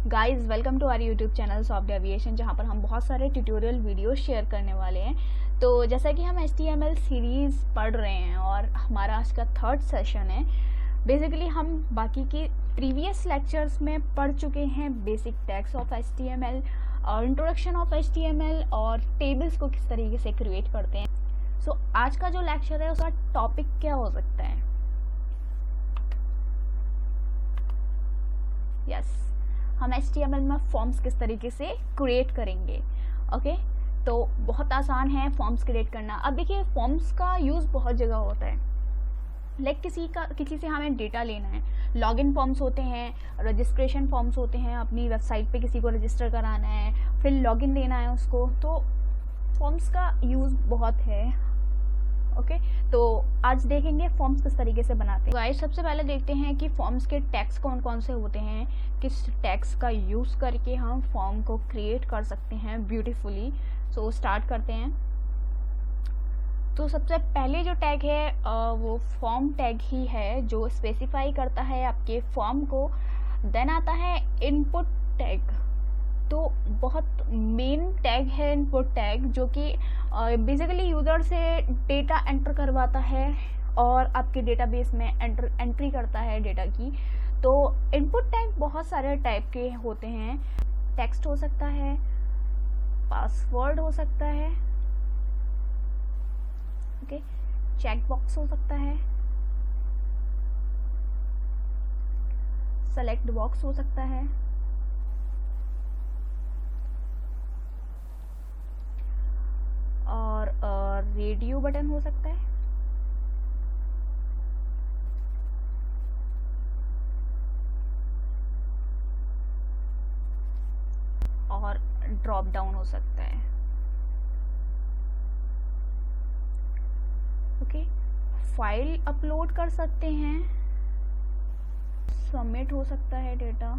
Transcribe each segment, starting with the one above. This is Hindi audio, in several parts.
Guys welcome to our YouTube channel Soft Aviation, जहाँ पर हम बहुत सारे ट्यूटोरियल वीडियो शेयर करने वाले हैं। तो जैसा कि हम HTML सीरीज़ पढ़ रहे हैं और हमारा आज का थर्ड सेशन है। बेसिकली हम बाकी के प्रीवियस लेक्चर्स में पढ़ चुके हैं बेसिक टैग्स ऑफ HTML और इंट्रोडक्शन ऑफ HTML और टेबल्स को किस तरीके से क्रिएट करते हैं। सो आज का जो लेक्चर है उसका टॉपिक क्या हो सकता है? यस, हम HTML में फॉर्म्स किस तरीके से क्रिएट करेंगे। ओके, तो बहुत आसान है फॉर्म्स क्रिएट करना। अब देखिए, फॉर्म्स का यूज़ बहुत जगह होता है। लाइक किसी से हमें डेटा लेना है, लॉगिन फॉर्म्स होते हैं, रजिस्ट्रेशन फॉर्म्स होते हैं, अपनी वेबसाइट पे किसी को रजिस्टर कराना है, फिर लॉगिन देना है उसको। तो फॉर्म्स का यूज़ बहुत है। ओके, तो आज देखेंगे फॉर्म्स किस तरीके से बनाते हैं। गाइस, सबसे पहले देखते हैं कि फॉर्म्स के टैग्स कौन कौन से होते हैं, किस टैग्स का यूज़ करके हम फॉर्म को क्रिएट कर सकते हैं ब्यूटीफुली। सो स्टार्ट करते हैं। तो सबसे पहले जो टैग है वो फॉर्म टैग ही है, जो स्पेसिफाई करता है आपके फॉर्म को। देन आता है इनपुट टैग। तो बहुत मेन टैग है इनपुट टैग, जो कि बेसिकली यूज़र से डेटा एंटर करवाता है और आपके डेटाबेस में एंट्री करता है डेटा की। तो इनपुट टैग बहुत सारे टाइप के होते हैं। टेक्स्ट हो सकता है, पासवर्ड हो सकता है, ओके, चेक बॉक्स हो सकता है, सेलेक्ट बॉक्स हो सकता है, और रेडियो बटन हो सकता है, और ड्रॉप डाउन हो सकता है। ओके, फाइल अपलोड कर सकते हैं, सबमिट हो सकता है डेटा,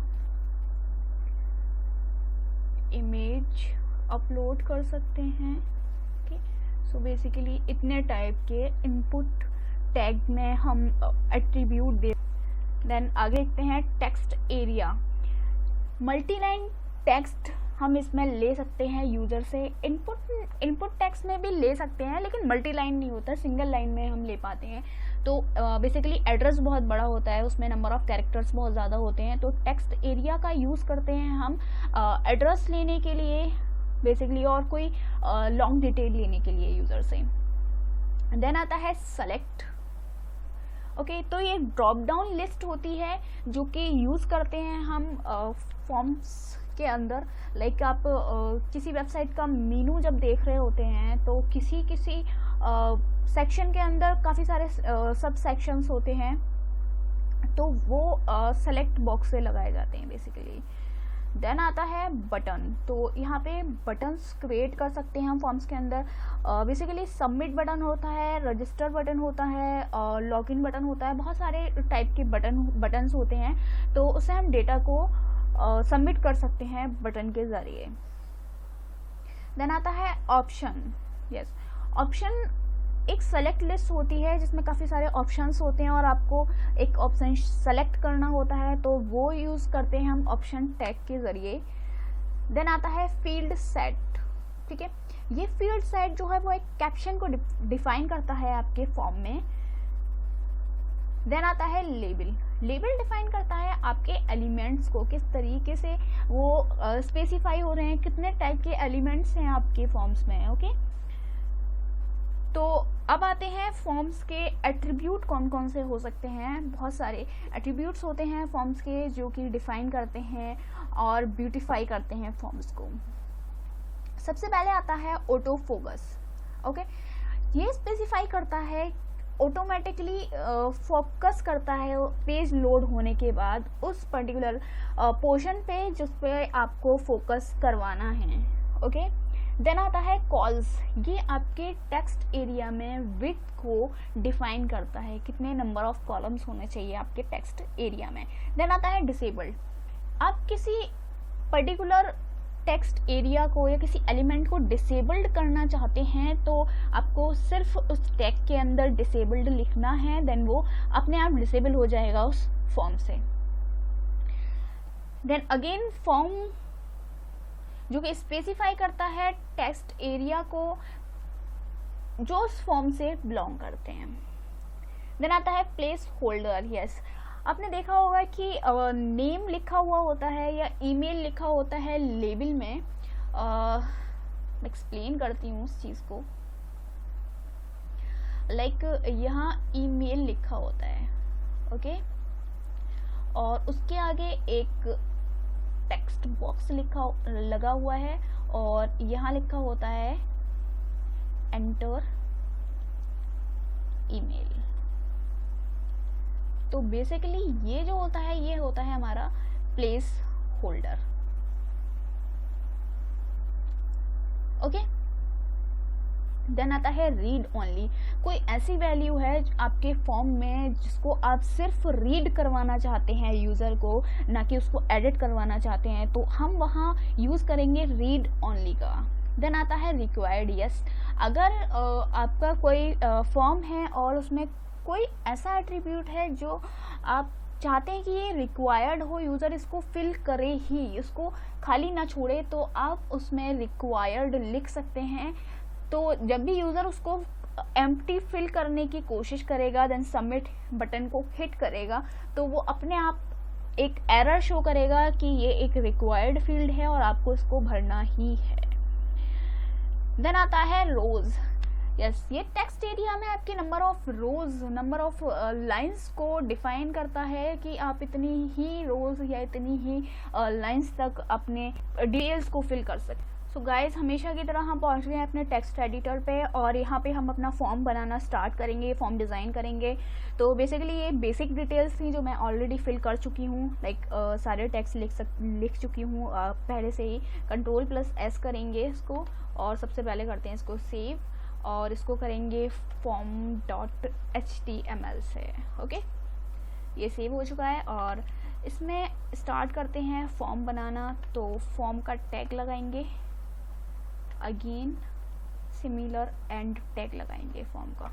इमेज अपलोड कर सकते हैं। सो बेसिकली इतने टाइप के इनपुट टैग में हम एट्रीब्यूट दे। देन आगे देखते हैं टेक्स्ट एरिया। मल्टीलाइन टेक्स्ट हम इसमें ले सकते हैं यूज़र से। इनपुट टेक्स्ट में भी ले सकते हैं, लेकिन मल्टी लाइन नहीं होता, सिंगल लाइन में हम ले पाते हैं। तो बेसिकली एड्रेस बहुत बड़ा होता है, उसमें नंबर ऑफ़ कैरेक्टर्स बहुत ज़्यादा होते हैं। तो टेक्स्ट एरिया का यूज़ करते हैं हम एड्रेस लेने के लिए बेसिकली, और कोई लॉन्ग डिटेल लेने के लिए यूज़र से। देन आता है सेलेक्ट। ओके, तो ये ड्रॉप डाउन लिस्ट होती है जो कि यूज़ करते हैं हम फॉर्म्स के अंदर। लाइक आप किसी वेबसाइट का मेनू जब देख रहे होते हैं तो किसी सेक्शन के अंदर काफ़ी सारे सब सेक्शंस होते हैं, तो वो सेलेक्ट बॉक्स से लगाए जाते हैं बेसिकली। देन आता है बटन। तो यहाँ पे बटन्स क्रिएट कर सकते हैं हम फॉर्म्स के अंदर। बेसिकली सबमिट बटन होता है, रजिस्टर बटन होता है, और लॉगिन बटन होता है। बहुत सारे टाइप के बटन्स होते हैं, तो उससे हम डेटा को सबमिट कर सकते हैं बटन के ज़रिए। देन आता है ऑप्शन। यस, ऑप्शन एक सेलेक्ट लिस्ट होती है जिसमें काफ़ी सारे ऑप्शंस होते हैं और आपको एक ऑप्शन सेलेक्ट करना होता है, तो वो यूज़ करते हैं हम ऑप्शन टैग के ज़रिए। देन आता है फील्ड सेट। ठीक है, ये फील्ड सेट जो है वो एक कैप्शन को डिफाइन करता है आपके फॉर्म में। देन आता है लेबल। लेबल डिफाइन करता है आपके एलिमेंट्स को, किस तरीके से वो स्पेसिफाई हो रहे हैं, कितने टाइप के एलिमेंट्स हैं आपके फॉर्म्स में। ओके, तो अब आते हैं फॉर्म्स के एट्रीब्यूट कौन कौन से हो सकते हैं। बहुत सारे एट्रीब्यूट्स होते हैं फॉर्म्स के जो कि डिफाइन करते हैं और ब्यूटीफाई करते हैं फॉर्म्स को। सबसे पहले आता है ऑटो फोकस। ओके, ये स्पेसिफाई करता है, ऑटोमेटिकली फोकस करता है पेज लोड होने के बाद उस पर्टिकुलर पोर्शन पे जिस पे आपको फोकस करवाना है। ओके, देन आता है कॉल्स। ये आपके टेक्स्ट एरिया में विड्थ को डिफाइन करता है, कितने नंबर ऑफ कॉलम्स होने चाहिए आपके टेक्स्ट एरिया में। देन आता है डिसेबल्ड। आप किसी पर्टिकुलर टेक्स्ट एरिया को या किसी एलिमेंट को डिसेबल्ड करना चाहते हैं तो आपको सिर्फ उस टैग के अंदर डिसेबल्ड लिखना है, देन वो अपने आप डिसेबल हो जाएगा उस फॉर्म से। देन अगेन फॉर्म जो कि स्पेसिफाई करता है टेक्स्ट एरिया को जो उस फॉर्म से बिलोंग करते हैं। देन आता है प्लेस होल्डर। यस, आपने देखा होगा कि नेम लिखा हुआ होता है या ईमेल लिखा होता है लेबल में। एक्सप्लेन करती हूँ उस चीज़ को। लाइक यहाँ ईमेल लिखा होता है, ओके, और उसके आगे एक टेक्स्ट बॉक्स लगा हुआ है और यहाँ लिखा होता है एंटर ईमेल। तो बेसिकली ये जो होता है ये होता है हमारा प्लेस होल्डर, ओके। देन आता है रीड ओनली। कोई ऐसी वैल्यू है आपके फॉर्म में जिसको आप सिर्फ रीड करवाना चाहते हैं यूज़र को, ना कि उसको एडिट करवाना चाहते हैं, तो हम वहाँ यूज़ करेंगे रीड ओनली का। देन आता है रिक्वायर्ड। यस, अगर आपका कोई फॉर्म है और उसमें कोई ऐसा एट्रीब्यूट है जो आप चाहते हैं कि ये रिक्वायर्ड हो, यूज़र इसको फिल करे ही, इसको खाली ना छोड़े, तो आप उसमें रिक्वायर्ड लिख सकते हैं। तो जब भी यूज़र उसको एम्प्टी फिल करने की कोशिश करेगा, देन सबमिट बटन को हिट करेगा, तो वो अपने आप एक एरर शो करेगा कि ये एक रिक्वायर्ड फील्ड है और आपको इसको भरना ही है। देन आता है रोज। यस, ये टेक्स्ट एरिया में आपके number of rose, number of lines को डिफाइन करता है कि आप इतनी ही रोज या इतनी ही लाइंस तक अपने डिटेल्स को फिल कर सकते। सो गाइज, हमेशा की तरह हम पहुंच गए हैं अपने टेक्स्ट एडिटर पे और यहाँ पे हम अपना फॉर्म बनाना स्टार्ट करेंगे, फॉर्म डिज़ाइन करेंगे। तो बेसिकली ये बेसिक डिटेल्स थी जो मैं ऑलरेडी फिल कर चुकी हूँ, लाइक सारे टेक्स्ट लिख चुकी हूँ पहले से ही। Ctrl+S करेंगे इसको और सबसे पहले करते हैं इसको सेव और इसको करेंगे form.html से, ओके। ये सेव हो चुका है और इसमें स्टार्ट करते हैं फॉर्म बनाना। तो फॉर्म का टैग लगाएंगे, अगेन सिमिलर एंड टैग लगाएंगे फॉर्म का।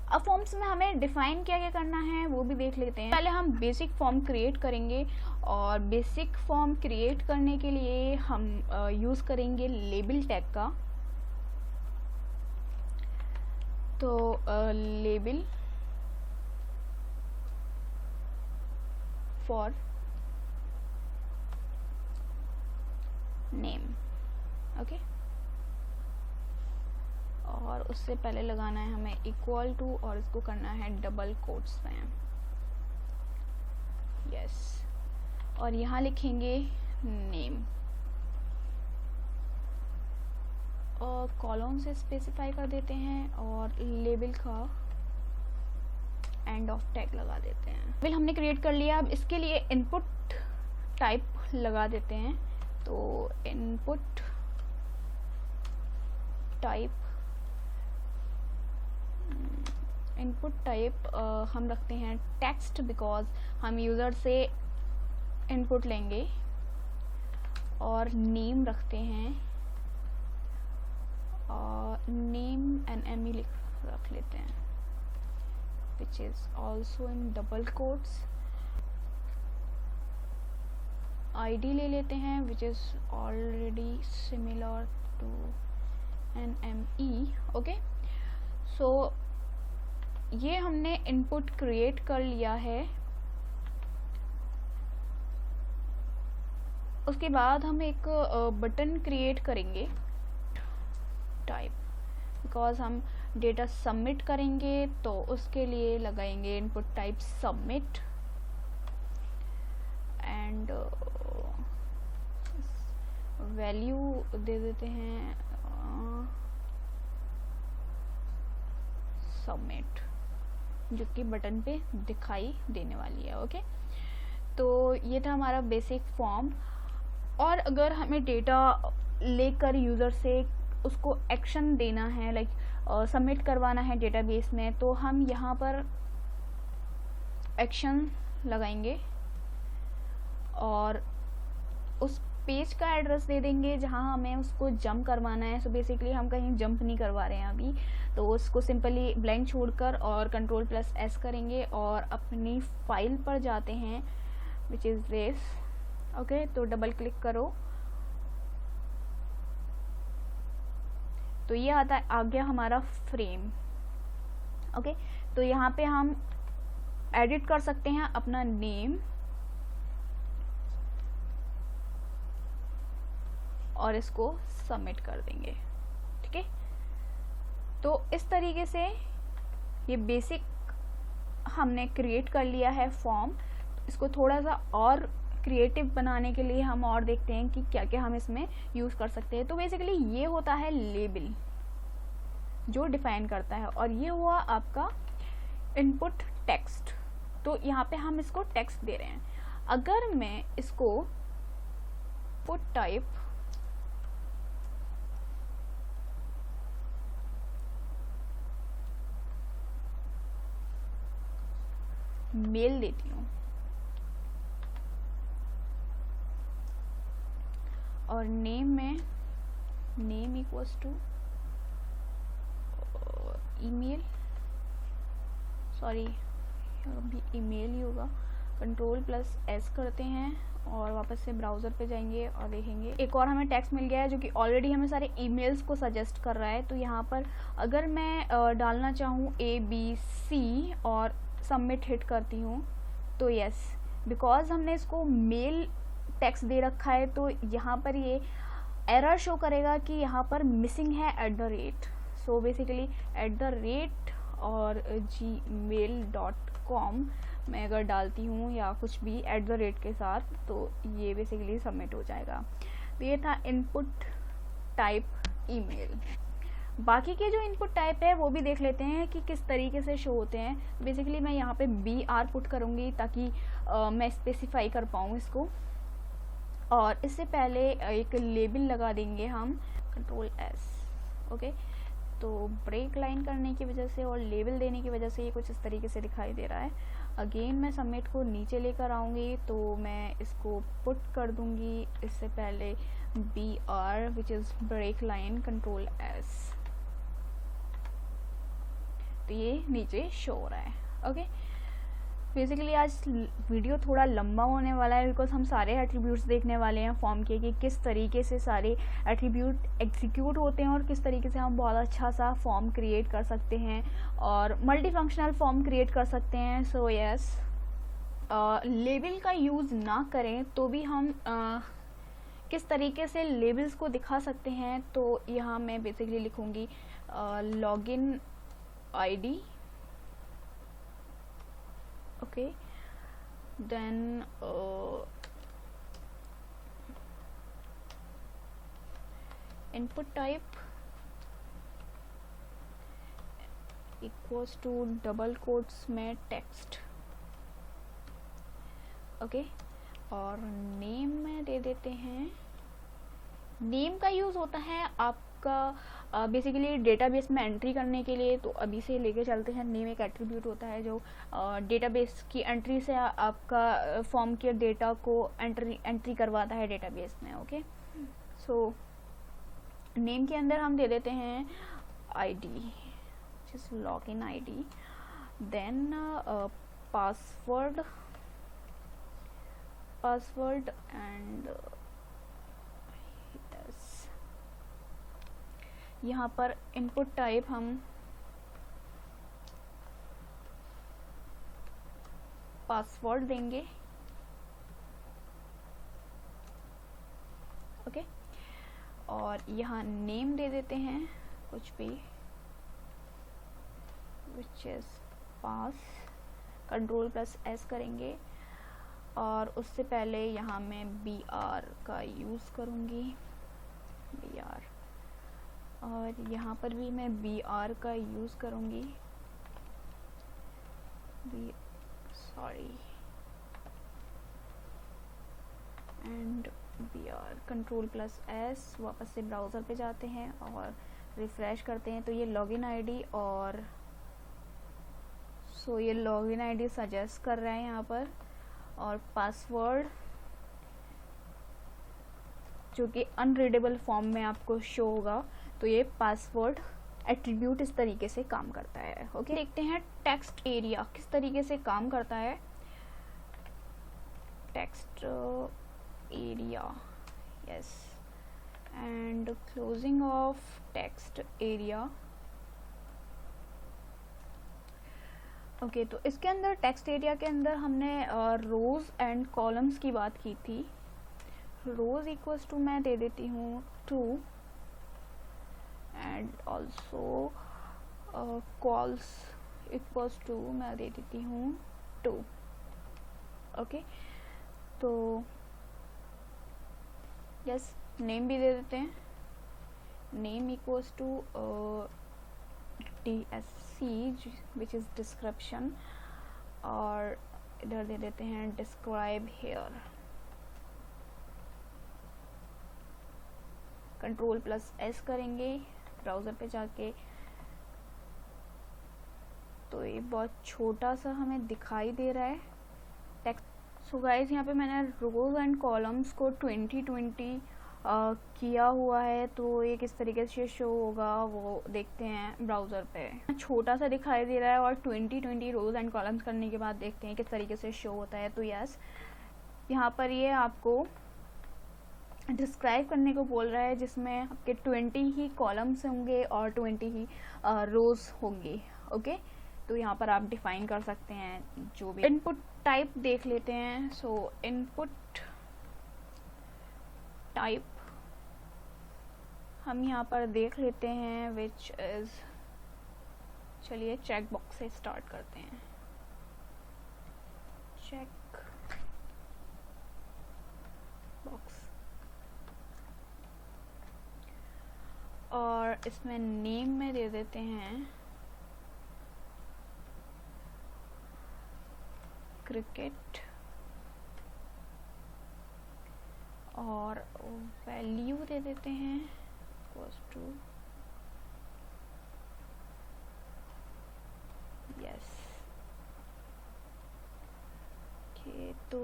अब फॉर्म्स में हमें डिफाइन क्या क्या करना है वो भी देख लेते हैं। पहले हम बेसिक फॉर्म क्रिएट करेंगे और बेसिक फॉर्म क्रिएट करने के लिए हम यूज़ करेंगे लेबल टैग का। तो लेबल फॉर नेम, ओके, और उससे पहले लगाना है हमें इक्वल टू और इसको करना है डबल कोट्स में। यस, और यहाँ लिखेंगे नेम और कॉलम से स्पेसिफाई कर देते हैं और लेबल का एंड ऑफ टैग लगा देते हैं। लेबल हमने क्रिएट कर लिया। अब इसके लिए इनपुट टाइप लगा देते हैं। तो इनपुट टाइप हम रखते हैं टेक्स्ट, बिकॉज हम यूज़र से इनपुट लेंगे। और नेम रखते हैं और नेम NME रख लेते हैं, which is also in double quotes। ID ले लेते हैं which is already similar to NME, okay. So ये हमने इनपुट क्रिएट कर लिया है। उसके बाद हम एक बटन क्रिएट करेंगे टाइप, बिकॉज हम डेटा सबमिट करेंगे तो उसके लिए लगाएंगे input type submit and value दे देते हैं सबमिट, जो कि बटन पे दिखाई देने वाली है, ओके। तो ये था हमारा बेसिक फॉर्म। और अगर हमें डेटा लेकर यूज़र से उसको एक्शन देना है, लाइक सबमिट करवाना है डेटाबेस में, तो हम यहाँ पर एक्शन लगाएंगे और उस पेज का एड्रेस दे देंगे जहाँ हमें उसको जंप करवाना है। सो बेसिकली हम कहीं जंप नहीं करवा रहे हैं अभी, तो उसको सिंपली ब्लैंक छोड़कर और Ctrl+S करेंगे और अपनी फाइल पर जाते हैं। Which is this. ओके, तो डबल क्लिक करो तो ये आ गया हमारा फ्रेम। ओके, तो यहाँ पे हम एडिट कर सकते हैं अपना नेम और इसको सबमिट कर देंगे। ठीक है, तो इस तरीके से ये बेसिक हमने क्रिएट कर लिया है फॉर्म। इसको थोड़ा सा और क्रिएटिव बनाने के लिए हम और देखते हैं कि क्या क्या हम इसमें यूज़ कर सकते हैं। तो बेसिकली ये होता है लेबल जो डिफाइन करता है, और ये हुआ आपका इनपुट टेक्स्ट। तो यहाँ पे हम इसको टेक्स्ट दे रहे हैं। अगर मैं इसको पुट टाइप मेल देती हूँ और नेम में name equals to email, sorry अभी ईमेल ही होगा, Ctrl+S करते हैं और वापस से ब्राउज़र पे जाएंगे और देखेंगे एक और हमें टेक्स्ट मिल गया है जो कि ऑलरेडी हमें सारे ईमेल्स को सजेस्ट कर रहा है। तो यहाँ पर अगर मैं डालना चाहूँ ABC और सबमिट हिट करती हूँ तो यस, बिकॉज हमने इसको मेल टेक्स्ट दे रखा है तो यहाँ पर ये एरर शो करेगा कि यहाँ पर मिसिंग है @ सो बेसिकली @ और gmail.com मैं अगर डालती हूँ या कुछ भी @ के साथ तो ये बेसिकली सबमिट हो जाएगा। तो ये था इनपुट टाइप ईमेल। बाकी के जो इनपुट टाइप है वो भी देख लेते हैं कि किस तरीके से शो होते हैं। बेसिकली मैं यहाँ पे BR पुट करूँगी ताकि मैं स्पेसिफाई कर पाऊँ इसको, और इससे पहले एक लेबल लगा देंगे हम Ctrl+S। ओके, तो ब्रेक लाइन करने की वजह से और लेबल देने की वजह से ये कुछ इस तरीके से दिखाई दे रहा है। अगेन मैं सबमिट को नीचे लेकर आऊँगी तो मैं इसको पुट कर दूँगी इससे पहले BR which is break line Ctrl+S। तो ये नीचे शो हो रहा है। ओके, बेसिकली आज वीडियो थोड़ा लंबा होने वाला है बिकॉज हम सारे एट्रीब्यूट्स देखने वाले हैं फॉर्म के कि किस तरीके से सारे एट्रीब्यूट एग्जीक्यूट होते हैं और किस तरीके से हम बहुत अच्छा सा फॉर्म क्रिएट कर सकते हैं और मल्टी फंक्शनल फॉर्म क्रिएट कर सकते हैं। सो यस, लेबल का यूज़ ना करें तो भी हम किस तरीके से लेबल्स को दिखा सकते हैं। तो यहाँ मैं बेसिकली लिखूँगी login ID, okay, then input type equals to double quotes में टेक्स्ट। ओके, और नेम में दे देते हैं। नेम का यूज़ होता है आपका बेसिकली डेटाबेस में एंट्री करने के लिए। तो अभी से लेके चलते हैं, नेम एक एट्रीब्यूट होता है जो डेटाबेस की एंट्री से आपका फॉर्म के डेटा को एंट्री करवाता है डेटाबेस में। ओके, सो नेम के अंदर हम दे देते हैं ID जिस login ID, then password and यहाँ पर इनपुट टाइप हम पासवर्ड देंगे। ओके, और यहाँ नेम दे देते हैं कुछ भी विच इज पास, Ctrl+S करेंगे और उससे पहले यहाँ मैं BR का यूज़ करूँगी, BR, और यहाँ पर भी मैं BR का यूज़ करूँगी, एंड BR, Ctrl+S, वापस से ब्राउज़र पे जाते हैं और रिफ़्रेश करते हैं तो ये लॉगिन आईडी और ये लॉगिन आईडी सजेस्ट कर रहा है यहाँ पर, और पासवर्ड जो कि अनरीडेबल फॉर्म में आपको शो होगा। तो ये पासवर्ड एट्रीब्यूट इस तरीके से काम करता है। ओके, देखते हैं टेक्स्ट एरिया किस तरीके से काम करता है। text area, yes, and closing of text area. Okay तो इसके अंदर टेक्स्ट एरिया के अंदर हमने रोज एंड कॉलम्स की बात की थी. रोज इक्वल्स टू मैं दे देती हूँ 2 and also calls equals to मैं दे देती हूँ 2. ओके तो यस नेम भी दे देते हैं. Name equals to DSC which is description और इधर दे देते हैं डिस्क्राइब हेयर. Ctrl+S करेंगे ब्राउज़र पे जाके तो ये बहुत छोटा सा हमें दिखाई दे रहा है टेक्स्ट. सो गाइस यहाँ पे मैंने रोज एंड कॉलम्स को 2020 किया हुआ है तो ये किस तरीके से शो होगा वो देखते हैं ब्राउज़र पे. छोटा सा दिखाई दे रहा है और 2020 रोज एंड कॉलम्स करने के बाद देखते हैं किस तरीके से शो होता है. तो यस यहाँ पर ये आपको डिस्क्राइब करने को बोल रहा है जिसमें आपके 20 ही कॉलम्स होंगे और 20 ही रोज होंगी. ओके तो यहाँ पर आप डिफाइन कर सकते हैं जो भी. इनपुट टाइप देख लेते हैं. सो इनपुट टाइप हम यहाँ पर देख लेते हैं विच इज, चलिए चेक बॉक्स से स्टार्ट करते हैं. चेक बॉक्स और इसमें नेम में दे देते हैं क्रिकेट और वैल्यू दे देते हैं इक्वल्स टू यस. ओके तो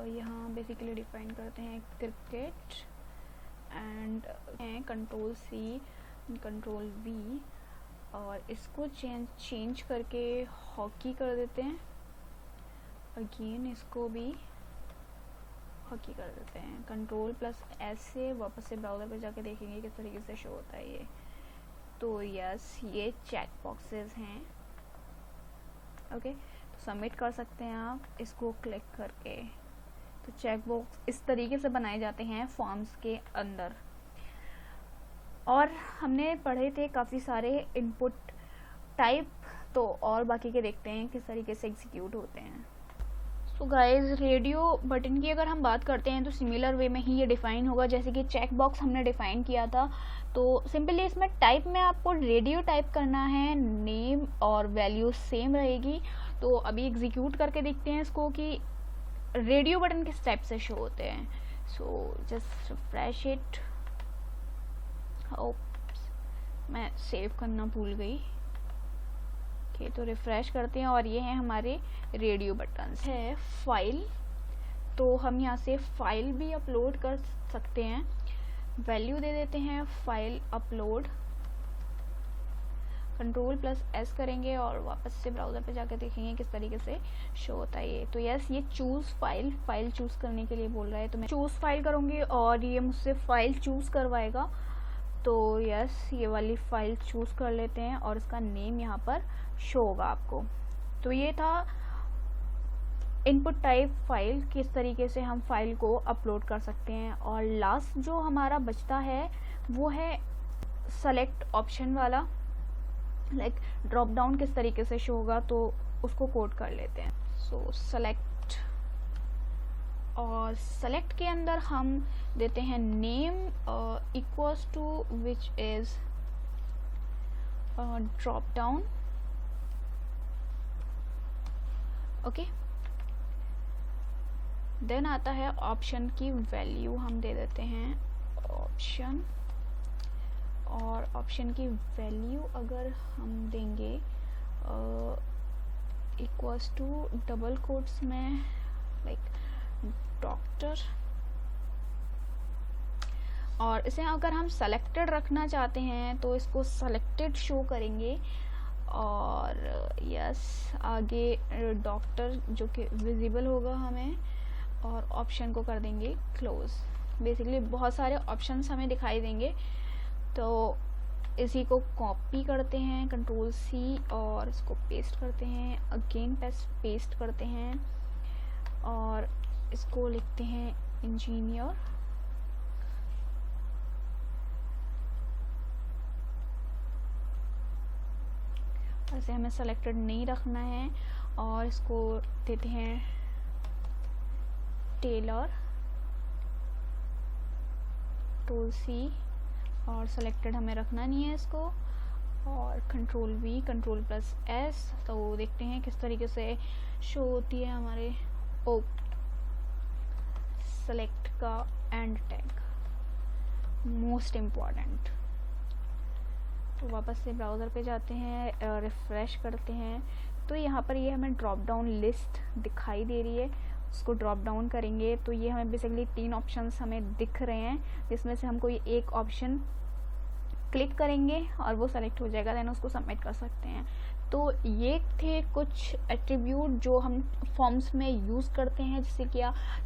यहाँ बेसिकली डिफाइन करते हैं क्रिकेट एंड Ctrl+C Ctrl+V और इसको चेंज करके हॉकी कर देते हैं. अगेन इसको भी हॉकी कर देते हैं. Ctrl+S से वापस से ब्राउज़र पे जाके देखेंगे किस तरीके से शो होता है ये. तो यस ये चेक बॉक्सेस हैं. ओके तो सबमिट कर सकते हैं आप इसको क्लिक करके. तो चेक बॉक्स इस तरीके से बनाए जाते हैं फॉर्म्स के अंदर. और हमने पढ़े थे काफ़ी सारे इनपुट टाइप तो और बाकी के देखते हैं किस तरीके से एग्जीक्यूट होते हैं. सो गाइस रेडियो बटन की अगर हम बात करते हैं तो सिमिलर वे में ही ये डिफ़ाइन होगा जैसे कि चेक बॉक्स हमने डिफ़ाइन किया था. तो सिंपली इसमें टाइप में आपको रेडियो टाइप करना है. नेम और वैल्यू सेम रहेगी. तो अभी एग्जीक्यूट करके देखते हैं इसको कि रेडियो बटन किस टाइप से शो होते हैं. So just refresh it. मैं सेव करना भूल गई. ओके तो रिफ्रेश करते हैं और ये हैं हमारे रेडियो बटन्स. है फाइल तो हम यहाँ से फाइल भी अपलोड कर सकते हैं. वैल्यू दे देते हैं फाइल अपलोड. Ctrl+S करेंगे और वापस से ब्राउज़र पे जाकर देखेंगे किस तरीके से शो होता है ये. तो यस ये चूज़ फाइल चूज़ करने के लिए बोल रहा है तो मैं चूज़ फाइल करूँगी और ये मुझसे फाइल चूज़ करवाएगा. तो यस ये वाली फाइल चूज़ कर लेते हैं और इसका नेम यहाँ पर शो होगा आपको. तो ये था इनपुट टाइप फाइल, किस तरीके से हम फाइल को अपलोड कर सकते हैं. और लास्ट जो हमारा बचता है वो है सेलेक्ट ऑप्शन वाला. लाइक ड्रॉप डाउन किस तरीके से शो होगा तो उसको कोड कर लेते हैं. सो सेलेक्ट और सेलेक्ट के अंदर हम देते हैं name equals to which is drop down. Okay then आता है ऑप्शन की वैल्यू हम दे देते हैं ऑप्शन. और ऑप्शन की वैल्यू अगर हम देंगे इक्वल्स टू डबल कोट्स में लाइक डॉक्टर. और इसे अगर हम सेलेक्टेड रखना चाहते हैं तो इसको सेलेक्टेड शो करेंगे. और यस आगे डॉक्टर जो कि विजिबल होगा हमें. और ऑप्शन को कर देंगे क्लोज। बेसिकली बहुत सारे ऑप्शंस हमें दिखाई देंगे, तो इसी को कॉपी करते हैं कंट्रोल सी और इसको पेस्ट करते हैं, अगेन पेस्ट करते हैं और इसको लिखते हैं इंजीनियर। ऐसे हमें सेलेक्टेड नहीं रखना है और इसको देते हैं टेलर, कंट्रोल सी और सेलेक्टेड हमें रखना नहीं है इसको, और control we control plus S. तो देखते हैं किस तरीके से शो होती है हमारे सेलेक्ट का एंड टैग, मोस्ट इम्पॉर्टेंट। तो वापस से ब्राउज़र पे जाते हैं, रिफ़्रेश करते हैं, तो यहाँ पर ये हमें ड्रॉप डाउन लिस्ट दिखाई दे रही है। उसको ड्रॉप डाउन करेंगे तो ये हमें बेसिकली 3 ऑप्शंस हमें दिख रहे हैं, जिसमें से हम कोई एक ऑप्शन क्लिक करेंगे और वो सेलेक्ट हो जाएगा, देन उसको सबमिट कर सकते हैं। तो ये थे कुछ एट्रीब्यूट जो हम फॉर्म्स में यूज़ करते हैं,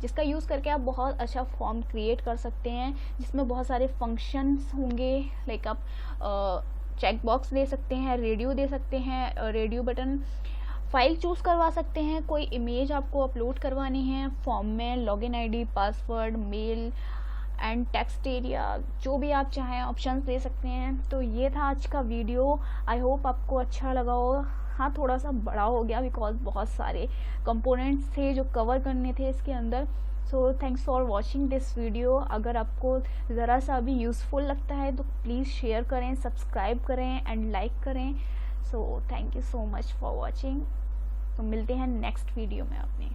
जिसका यूज़ करके आप बहुत अच्छा फॉर्म क्रिएट कर सकते हैं, जिसमें बहुत सारे फंक्शंस होंगे। लाइक आप चेक बॉक्स दे सकते हैं, रेडियो दे सकते हैं, रेडियो बटन, फाइल चूज़ करवा सकते हैं, कोई इमेज आपको अपलोड करवानी है फॉर्म में, login ID, password, male and text area, जो भी आप चाहें ऑप्शंस दे सकते हैं। तो ये था आज का वीडियो, आई होप आपको अच्छा लगा हो। हाँ, थोड़ा सा बड़ा हो गया बिकॉज बहुत सारे कंपोनेंट्स थे जो कवर करने थे इसके अंदर। So thanks for watching this video. अगर आपको ज़रा सा भी यूज़फुल लगता है तो प्लीज़ शेयर करें, सब्सक्राइब करें एंड लाइक करें। So thank you so much for watching. तो मिलते हैं नेक्स्ट वीडियो में अपने।